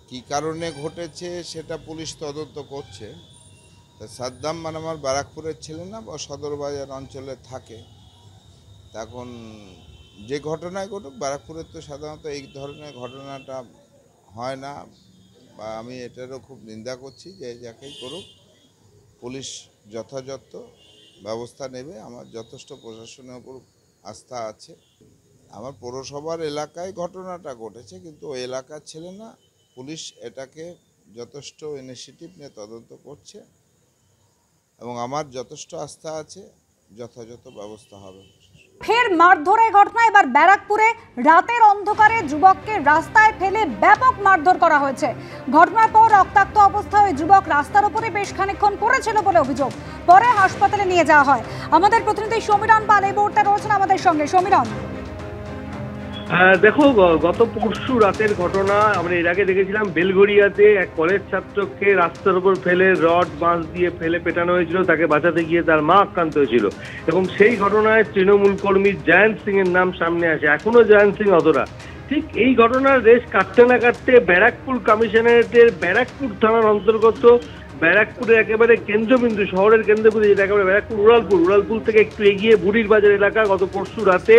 কী কারণে ঘটেছে সেটা পুলিশ তদন্ত করছে। তা সাদ্দাম মানে আমার ব্যারাকপুরের ছেলে না, বা সদরবাজার অঞ্চলে থাকে। এখন যে ঘটনায় ঘটুক, ব্যারাকপুরের তো সাধারণত এই ধরনের ঘটনাটা হয় না, বা আমি এটারও খুব নিন্দা করছি যে যাকেই করুক পুলিশ যথাযথ ব্যবস্থা নেবে। আমার যথেষ্ট প্রশাসনের উপর আস্থা আছে। আমার পৌরসভার এলাকায় ঘটনাটা ঘটেছে, কিন্তু ওই এলাকার ছেলে না। পুলিশ এটাকে যথেষ্ট ইনিশিয়েটিভ নিয়ে তদন্ত করছে এবং আমার যথেষ্ট আস্থা আছে যথাযথ ব্যবস্থা হবে। ফের মারধরের ঘটনা এবার ব্যারাকপুরে। রাতের অন্ধকারে যুবককে রাস্তায় ফেলে ব্যাপক মারধর করা হয়েছে। ঘটনার পর রক্তাক্ত অবস্থায় ওই যুবক রাস্তার উপরে বেশ খানিকক্ষণ পড়েছিল বলে অভিযোগ। পরে হাসপাতালে নিয়ে যাওয়া হয়। আমাদের প্রতিনিধি সমীরণ পাল এই মুহূর্তে রয়েছেন আমাদের সঙ্গে। সমীরণ, দেখো, গত পরশু রাতের ঘটনা আমরা এর আগে দেখেছিলাম। বেলঘড়িয়াতে এক কলেজ ছাত্রকে রাস্তার উপর ফেলে রড বাঁশ দিয়ে ফেলে পেটানো হয়েছিল। তাকে বাঁচাতে গিয়ে তার মা আক্রান্ত হয়েছিল এবং সেই ঘটনায় তৃণমূল কর্মী জয়ন্ত সিং এর নাম সামনে আসে। এখনো জয়ন্ত সিং অধরা। ঠিক এই ঘটনার রেশ কাটতে না কাটতে ব্যারাকপুর কমিশনারেটের ব্যারাকপুর থানার অন্তর্গত ব্যারাকপুরের একেবারে কেন্দ্রবিন্দু, শহরের কেন্দ্রবিন্দু, যেটা একেবারে ব্যারাকপুর উড়ালপুর থেকে একটু এগিয়ে বুড়ির বাজার এলাকা, গত পরশু রাতে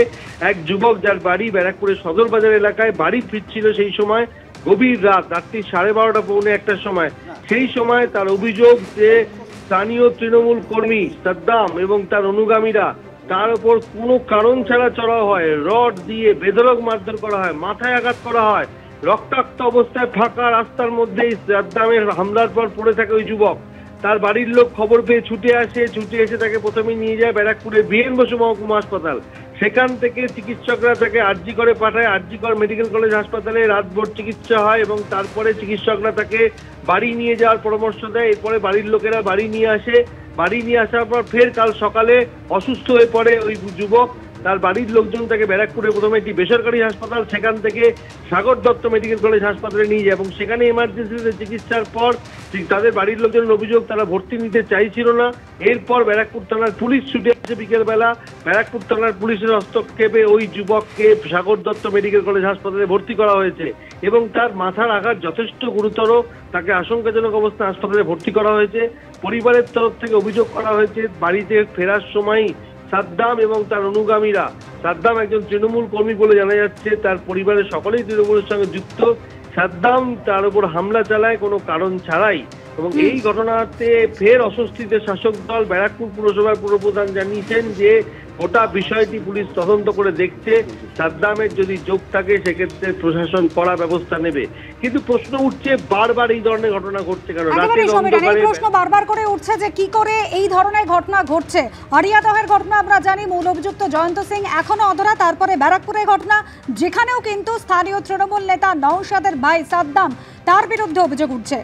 এক যুবক যার বাড়ি ব্যারাকপুরের সদর বাজার এলাকায়, বাড়ি ফিরছিল সেই সময় গভীর রাত্রি 12:30 পৌনে 1টার সময়। সেই সময় তার অভিযোগ যে স্থানীয় তৃণমূল কর্মী সাদ্দাম এবং তার অনুগামীরা তার উপর কোনো কারণ ছাড়া চড়া হয়, রড দিয়ে বেধড়ক মারধর করা হয়, মাথায় আঘাত করা হয়। রক্তাক্ত অবস্থায় ফাঁকা রাস্তার মধ্যেই সাদ্দামের হামলার পর পড়ে থাকে ওই যুবক। তার বাড়ির লোক খবর পেয়ে ছুটে এসে তাকে প্রথমে নিয়ে যায় ব্যারাকপুরের বি.এন. বসু মহকুমা হাসপাতাল। সেখান থেকে চিকিৎসকরা তাকে আরজি করে পাঠায়। আরজি কর মেডিকেল কলেজ হাসপাতালে রাতভর চিকিৎসা হয় এবং তারপরে চিকিৎসকরা তাকে বাড়ি নিয়ে যাওয়ার পরামর্শ দেয়। এরপরে বাড়ির লোকেরা বাড়ি নিয়ে আসে। বাড়ি নিয়ে আসার পর ফের কাল সকালে অসুস্থ হয়ে পড়ে ওই যুবক। তার বাড়ির লোকজন তাকে ব্যারাকপুরে প্রথমে একটি বেসরকারি হাসপাতাল, সেখান থেকে সাগর দত্ত মেডিকেল কলেজ হাসপাতালে নিয়ে যায় এবং সেখানে এমার্জেন্সিতে চিকিৎসার পর তাদের বাড়ির লোকজনের অভিযোগ তারা ভর্তি নিতে চাইছিল না। এরপর ব্যারাকপুর থানার পুলিশ ছুটে আসে বিকেলবেলা। ব্যারাকপুর থানার পুলিশের হস্তক্ষেপে ওই যুবককে সাগর দত্ত মেডিকেল কলেজ হাসপাতালে ভর্তি করা হয়েছে এবং তার মাথার আঘাত যথেষ্ট গুরুতর। তাকে আশঙ্কাজনক অবস্থায় হাসপাতালে ভর্তি করা হয়েছে। পরিবারের তরফ থেকে অভিযোগ করা হয়েছে বাড়িতে ফেরার সময় সাদ্দাম এবং তার অনুগামীরা, সাদ্দাম একজন তৃণমূল কর্মী বলে জানা যাচ্ছে, তার পরিবারের সকলেই তৃণমূলের সঙ্গে যুক্ত, সাদ্দাম তার উপর হামলা চালায় কোনো কারণ ছাড়াই। এবং এই ঘটনাতে ফের অস্বস্তিতে শাসক দল। ব্যারাকপুর পুরসভার পুরপ্রধান জানিয়েছেন যে গোটা বিষয়টি পুলিশ তদন্ত করে দেখছে। সাদ্দামের যদি যোগ থাকে সেক্ষেত্রে প্রশাসন কড়া ব্যবস্থা নেবে। কিন্তু প্রশ্ন উঠছে বারবার এই ধরনের ঘটনা ঘটছে কেন? প্রশ্ন বারবার করে উঠছে যে কি করে এই ধরনের ঘটনা ঘটছে। আরিয়াদহের ঘটনা আমরা জানি, মূল অভিযুক্ত জয়ন্ত সিং এখনো অধরা। তারপরে ব্যারাকপুরের ঘটনা, যেখানেও কিন্তু স্থানীয় তৃণমূল নেতা নওশাদের ভাই সাদ্দাম, তার বিরুদ্ধে অভিযোগ উঠছে।